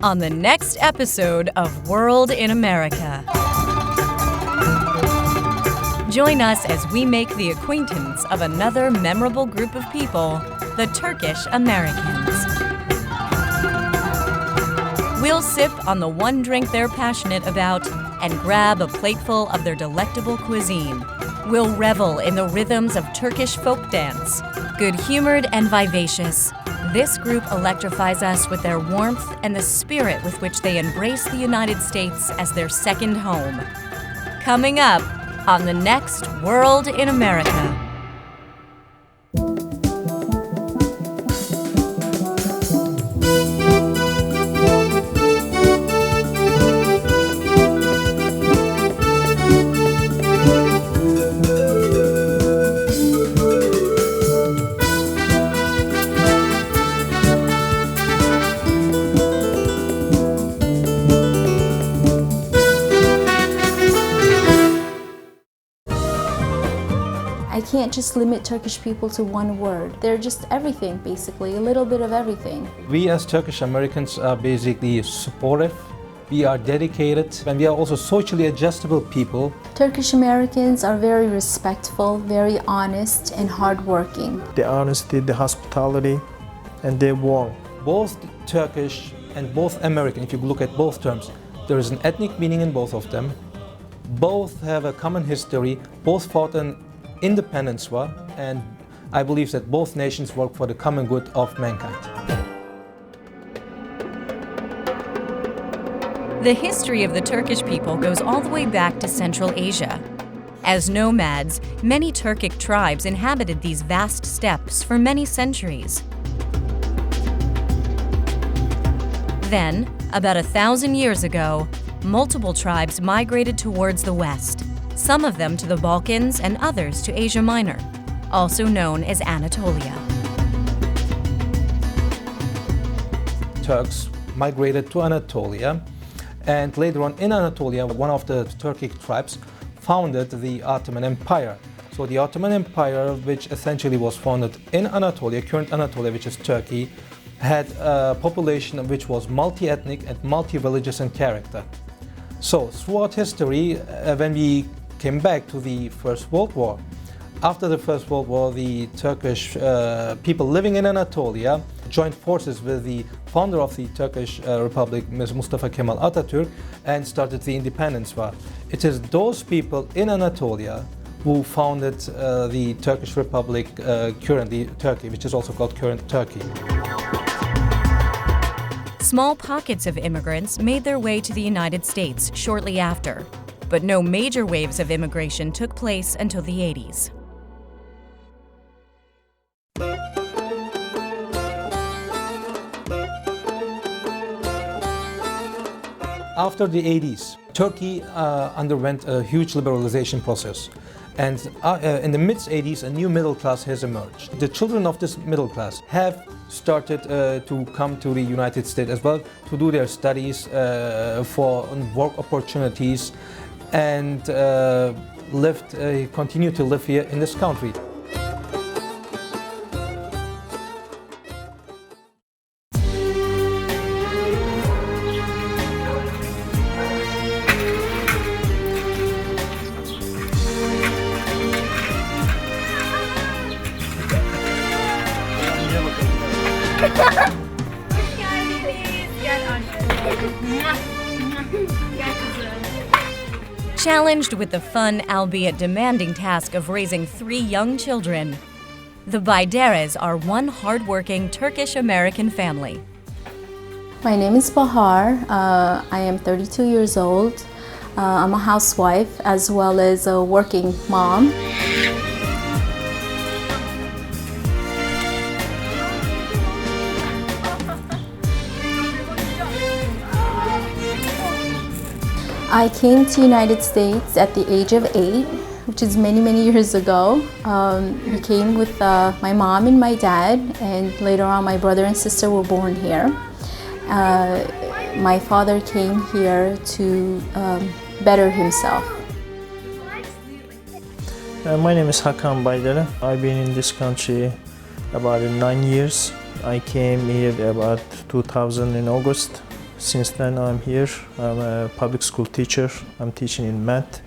on the next episode of World in America. Join us as we make the acquaintance of another memorable group of people, the Turkish Americans. We'll sip on the one drink they're passionate about and grab a plateful of their delectable cuisine. We'll revel in the rhythms of Turkish folk dance. Good-humored and vivacious, this group electrifies us with their warmth and the spirit with which they embrace the United States as their second home. Coming up on the next World in America. I can't just limit Turkish people to one word. They're just everything, basically, a little bit of everything. We as Turkish Americans are basically supportive, we are dedicated, and we are also socially adjustable people. Turkish Americans are very respectful, very honest, and hardworking. The honesty, the hospitality, and they're warm. Both Turkish and both American, if you look at both terms, there is an ethnic meaning in both of them. Both have a common history, both fought an independence war, and I believe that both nations work for the common good of mankind. The history of the Turkish people goes all the way back to Central Asia. As nomads, many Turkic tribes inhabited these vast steppes for many centuries. Then, about 1,000 years ago, multiple tribes migrated towards the west, some of them to the Balkans and others to Asia Minor, also known as Anatolia. Turks migrated to Anatolia, and later on in Anatolia, one of the Turkic tribes founded the Ottoman Empire. So the Ottoman Empire, which essentially was founded in Anatolia, current Anatolia, which is Turkey, had a population which was multi-ethnic and multi-religious in character. So throughout history, when we came back to the First World War, after the First World War, the Turkish people living in Anatolia joined forces with the founder of the Turkish Republic, Ms. Mustafa Kemal Atatürk, and started the independence war. It is those people in Anatolia who founded the Turkish Republic, currently Turkey, which is also called current Turkey. Small pockets of immigrants made their way to the United States shortly after, but no major waves of immigration took place until the 80s. After the 80s, Turkey underwent a huge liberalization process. And in the mid-80s, a new middle class has emerged. The children of this middle class have started to come to the United States as well to do their studies for work opportunities and continue to live here in this country. Challenged with the fun, albeit demanding task of raising 3 young children, the Bayderes are one hardworking Turkish-American family. My name is Bahar. I am 32 years old. I'm a housewife as well as a working mom. I came to United States at the age of 8, which is many, many years ago. We came with my mom and my dad, and later on my brother and sister were born here. My father came here to better himself. My name is Hakan Baydere. I've been in this country about 9 years. I came here about 2000 in August. Since then I'm here. I'm a public school teacher. I'm teaching in math.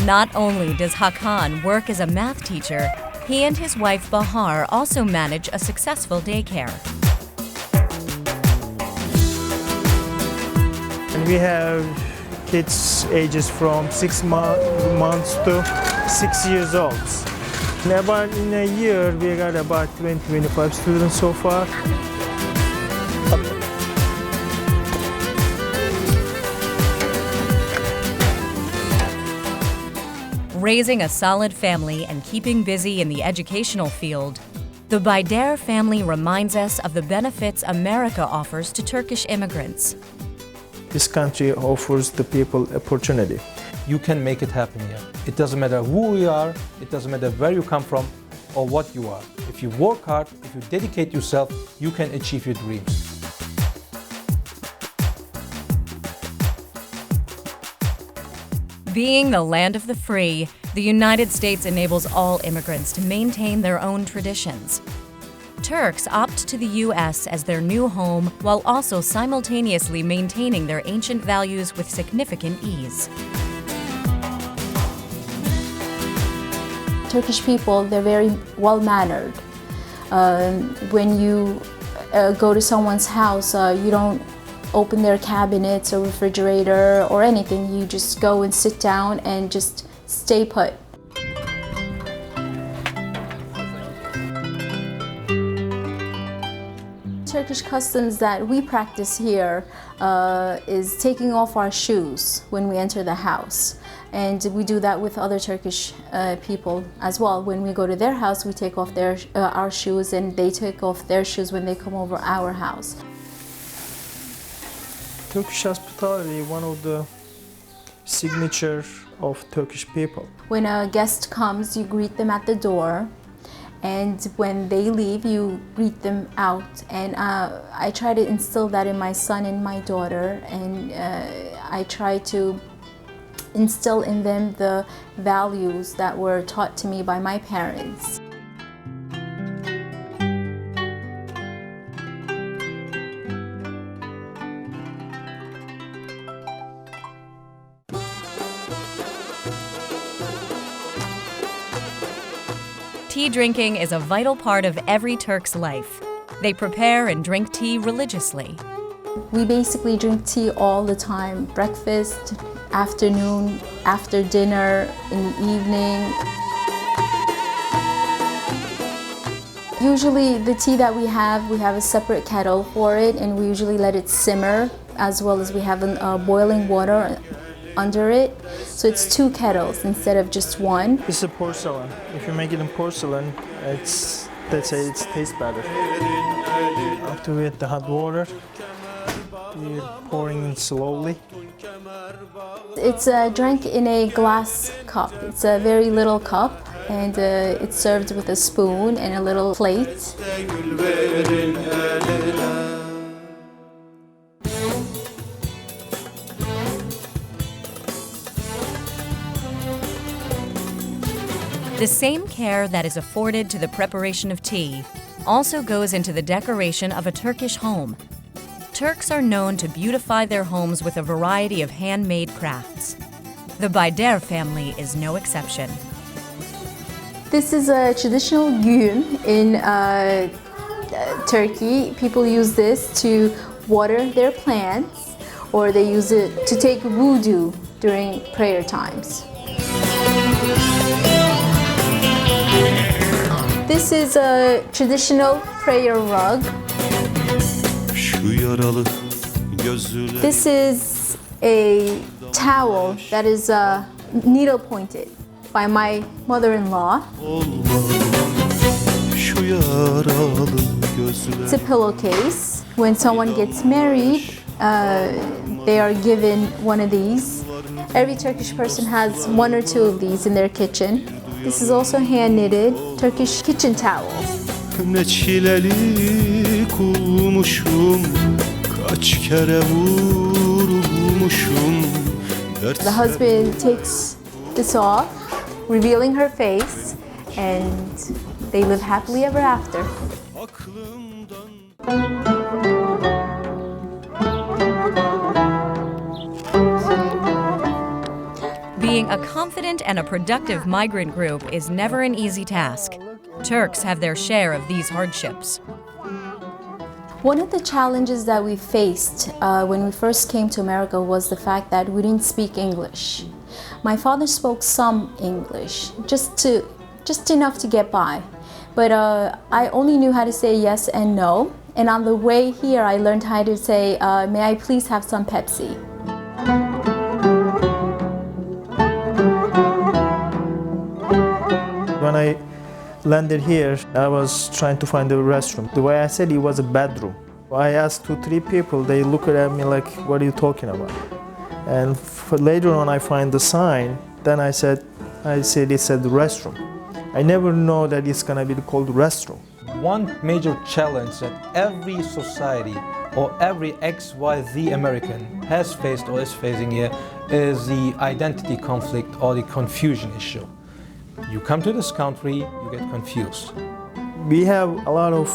Not only does Hakan work as a math teacher, he and his wife Bahar also manage a successful daycare. And we have kids ages from 6 months to 6 years old. In a year, we got about 20-25 students so far. Raising a solid family and keeping busy in the educational field, the Baydere family reminds us of the benefits America offers to Turkish immigrants. This country offers the people opportunity. You can make it happen here. It doesn't matter who you are, it doesn't matter where you come from or what you are. If you work hard, if you dedicate yourself, you can achieve your dreams. Being the land of the free, the United States enables all immigrants to maintain their own traditions. Turks opt to the U.S. as their new home while also simultaneously maintaining their ancient values with significant ease. Turkish people, they're very well-mannered. When you go to someone's house, you don't open their cabinets or refrigerator or anything. You just go and sit down and just stay put. Turkish customs that we practice here is taking off our shoes when we enter the house. And we do that with other Turkish people as well. When we go to their house, we take off our shoes, and they take off their shoes when they come over our house. Turkish hospitality, one of the signature of Turkish people. When a guest comes, you greet them at the door, and when they leave, you greet them out. And I try to instill that in my son and my daughter, and I try to instill in them the values that were taught to me by my parents. Tea drinking is a vital part of every Turk's life. They prepare and drink tea religiously. We basically drink tea all the time, breakfast, afternoon, after dinner, in the evening. Usually the tea that we have a separate kettle for it, and we usually let it simmer, as well as we have boiling water under it. So it's 2 kettles instead of just one. This is a porcelain. If you make it in porcelain, it tastes better. After we add the hot water, we're pouring in slowly. It's drank in a glass cup. It's a very little cup, and it's served with a spoon and a little plate. The same care that is afforded to the preparation of tea also goes into the decoration of a Turkish home. Turks are known to beautify their homes with a variety of handmade crafts. The Baydere family is no exception. This is a traditional güğüm in Turkey. People use this to water their plants, or they use it to take wudu during prayer times. This is a traditional prayer rug. This is a towel that is needle pointed by my mother-in-law. It's a pillowcase. When someone gets married, they are given one of these. Every Turkish person has 1 or 2 of these in their kitchen. This is also hand-knitted Turkish kitchen towel. Ne çileli kulmuşum, kaç kere vurulmuşum. The husband takes this off, revealing her face, and they live happily ever after. a confident and a productive migrant group is never an easy task. Turks have their share of these hardships. One of the challenges that we faced when we first came to America was the fact that we didn't speak English. My father spoke some English, just enough to get by. But I only knew how to say yes and no. And on the way here, I learned how to say, may I please have some Pepsi? When I landed here, I was trying to find a restroom. The way I said it was a bedroom. I asked 2-3 people, they looked at me like, what are you talking about? And later on I find the sign, then I said it said restroom. I never know that it's gonna be called restroom. One major challenge that every society or every XYZ American has faced or is facing here is the identity conflict or the confusion issue. You come to this country, you get confused. We have a lot of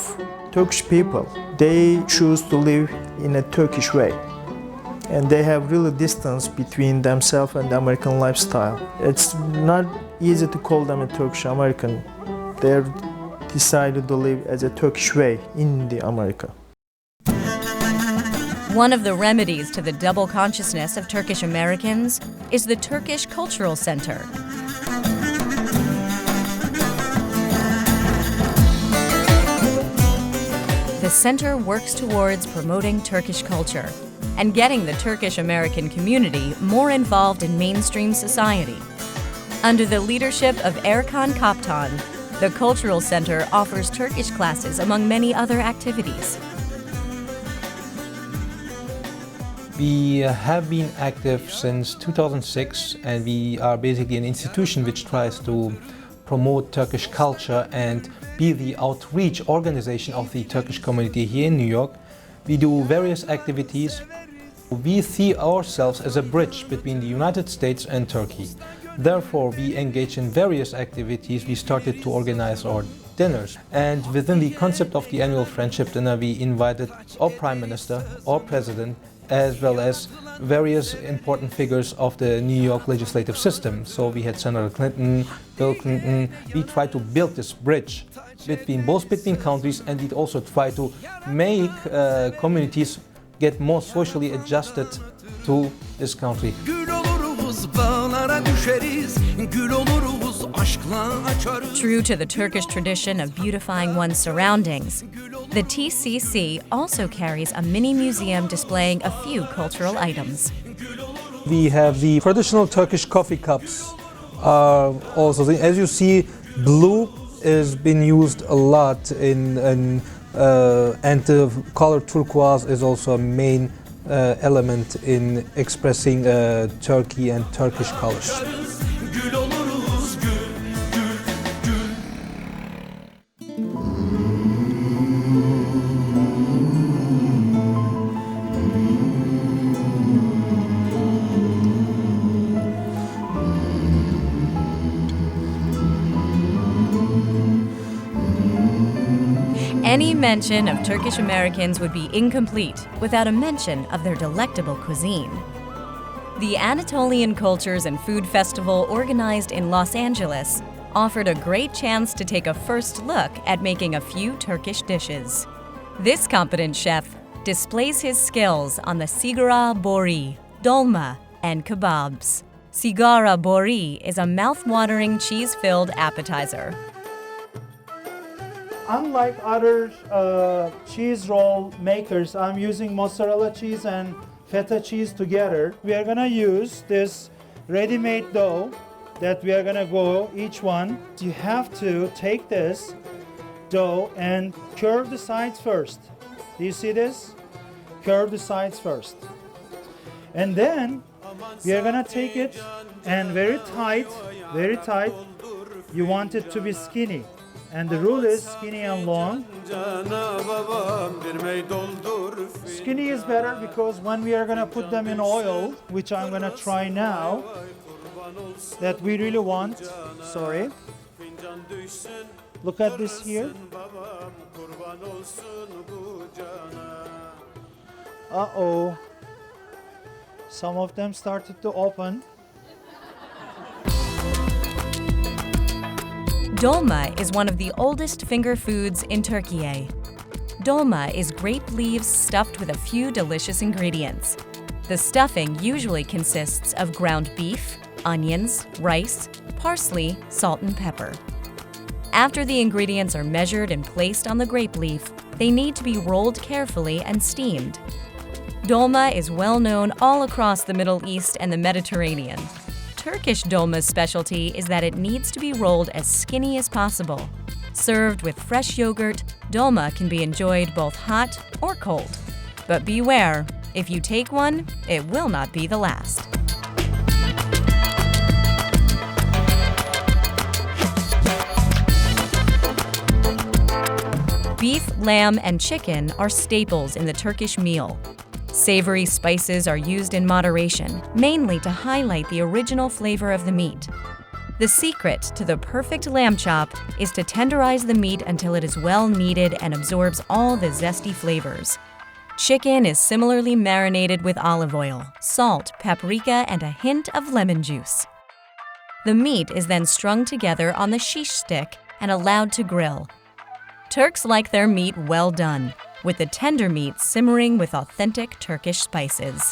Turkish people. They choose to live in a Turkish way. And they have really distance between themselves and the American lifestyle. It's not easy to call them a Turkish American. They're decided to live as a Turkish way in the America. One of the remedies to the double consciousness of Turkish Americans is the Turkish Cultural Center. The center works towards promoting Turkish culture and getting the Turkish American community more involved in mainstream society. Under the leadership of Erkan Kaptan, the Cultural Center offers Turkish classes among many other activities. We have been active since 2006, and we are basically an institution which tries to promote Turkish culture and be the outreach organization of the Turkish community here in New York. We do various activities. We see ourselves as a bridge between the United States and Turkey. Therefore, we engage in various activities. We started to organize our dinners. And within the concept of the annual friendship dinner, we invited our Prime Minister, our President, as well as various important figures of the New York legislative system. So we had Senator Clinton, Bill Clinton. We tried to build this bridge between countries, and we also try to make communities get more socially adjusted to this country. True to the Turkish tradition of beautifying one's surroundings, the TCC also carries a mini museum displaying a few cultural items. We have the traditional Turkish coffee cups. Also, as you see, blue has been used a lot and the color turquoise is also a main element in expressing Turkey and Turkish colors. Any mention of Turkish Americans would be incomplete without a mention of their delectable cuisine. The Anatolian Cultures and Food Festival, organized in Los Angeles, offered a great chance to take a first look at making a few Turkish dishes. This competent chef displays his skills on the sigara bori, dolma, and kebabs. Sigara bori is a mouth-watering cheese-filled appetizer. Unlike other cheese roll makers, I'm using mozzarella cheese and feta cheese together. We are gonna use this ready-made dough that we are gonna go each one. You have to take this dough and curve the sides first. Do you see this? Curve the sides first. And then we are gonna take it and very tight. You want it to be skinny. And the rule is skinny and long. Skinny is better because when we are gonna put them in oil, which I'm gonna try now, that we really want, sorry. Look at this here. Uh-oh. Some of them started to open. Dolma is one of the oldest finger foods in Turkey. Dolma is grape leaves stuffed with a few delicious ingredients. The stuffing usually consists of ground beef, onions, rice, parsley, salt, and pepper. After the ingredients are measured and placed on the grape leaf, they need to be rolled carefully and steamed. Dolma is well known all across the Middle East and the Mediterranean. Turkish dolma's specialty is that it needs to be rolled as skinny as possible. Served with fresh yogurt, dolma can be enjoyed both hot or cold. But beware, if you take one, it will not be the last. Beef, lamb, and chicken are staples in the Turkish meal. Savory spices are used in moderation, mainly to highlight the original flavor of the meat. The secret to the perfect lamb chop is to tenderize the meat until it is well kneaded and absorbs all the zesty flavors. Chicken is similarly marinated with olive oil, salt, paprika, and a hint of lemon juice. The meat is then strung together on the shish stick and allowed to grill. Turks like their meat well done, with the tender meat simmering with authentic Turkish spices.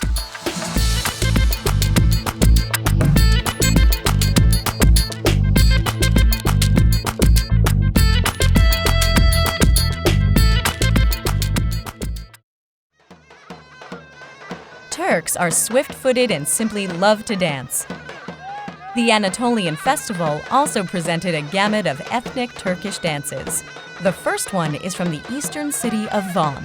Turks are swift-footed and simply love to dance. The Anatolian Festival also presented a gamut of ethnic Turkish dances. The first one is from the eastern city of Van.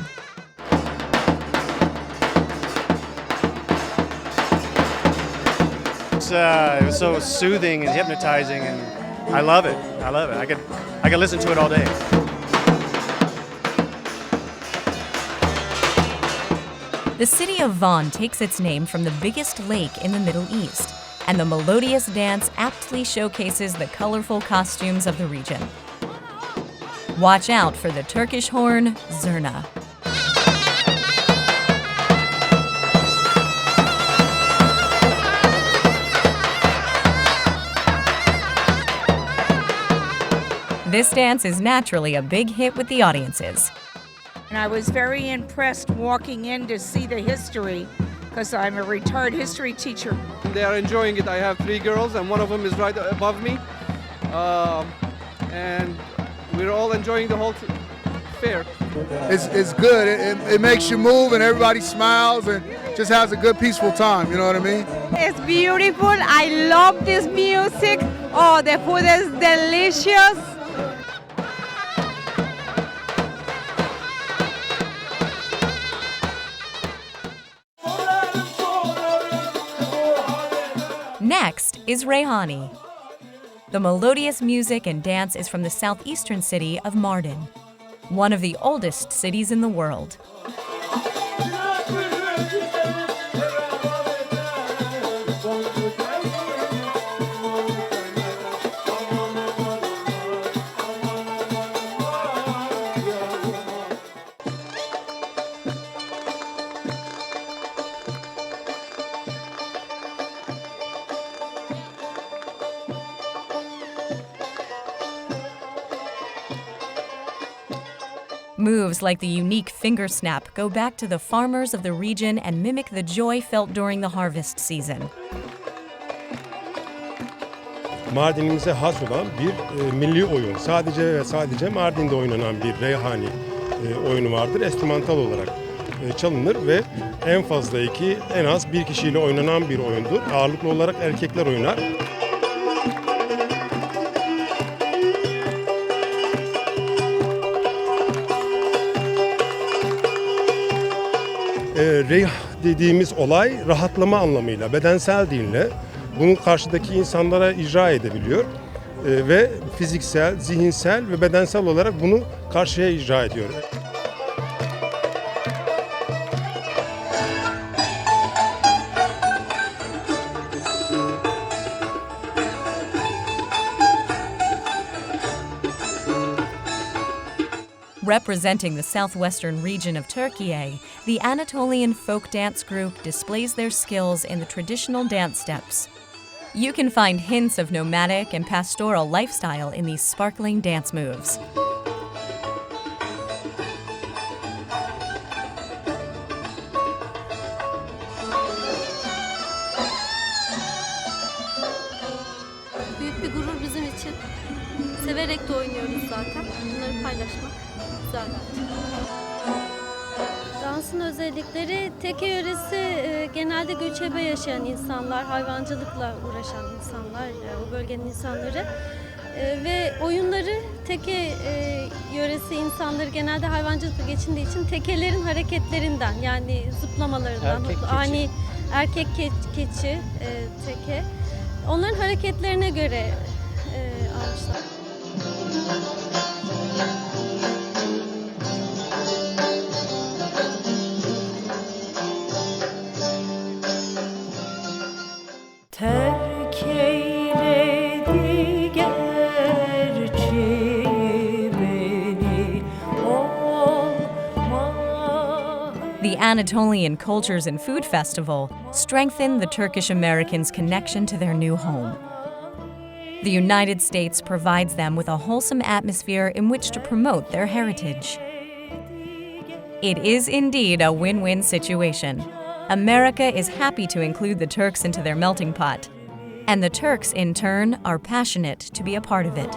It was so soothing and hypnotizing, and I love it. I love it. I could listen to it all day. The city of Van takes its name from the biggest lake in the Middle East, and the melodious dance aptly showcases the colorful costumes of the region. Watch out for the Turkish horn, zurna. This dance is naturally a big hit with the audiences. And I was very impressed walking in to see the history, because I'm a retired history teacher. They are enjoying it. I have 3 girls and one of them is right above me. And we're all enjoying the whole fair. It's good. It makes you move and everybody smiles and just has a good peaceful time, you know what I mean? It's beautiful. I love this music. Oh, the food is delicious. Next is Reyhani. The melodious music and dance is from the southeastern city of Mardin, one of the oldest cities in the world. Moves like the unique finger snap go back to the farmers of the region and mimic the joy felt during the harvest season. Mardinimize has olan bir milli oyun. Sadece ve sadece Mardin'de oynanan bir Reyhani oyunu vardır. Enstrümantal olarak çalınır ve en fazla en az bir kişiyle oynanan bir oyundur. Ağırlıklı olarak erkekler oynar. Reyh dediğimiz olay rahatlama anlamıyla, bedensel dinle bunu karşıdaki insanlara icra edebiliyor ve fiziksel, zihinsel ve bedensel olarak bunu karşıya icra ediyor. Representing the southwestern region of Turkey, the Anatolian folk dance group displays their skills in the traditional dance steps. You can find hints of nomadic and pastoral lifestyle in these sparkling dance moves. Büyük bir gurur bizim için. Severek de oynuyoruz zaten. Bunları paylaşmak güzel bence. Dansın özellikleri, Teke yöresi genelde göçebe yaşayan insanlar, hayvancılıkla uğraşan insanlar, o bölgenin insanları. Ve oyunları Teke yöresi insanları genelde hayvancılıkla geçindiği için tekelerin hareketlerinden, yani zıplamalarından, ani erkek keçi, teke, onların hareketlerine göre almışlar. Terk eyledi gerçi beni olma. The Anatolian Cultures and Food Festival strengthened the Turkish Americans' connection to their new home. The United States provides them with a wholesome atmosphere in which to promote their heritage. It is indeed a win-win situation. America is happy to include the Turks into their melting pot, and the Turks, in turn, are passionate to be a part of it.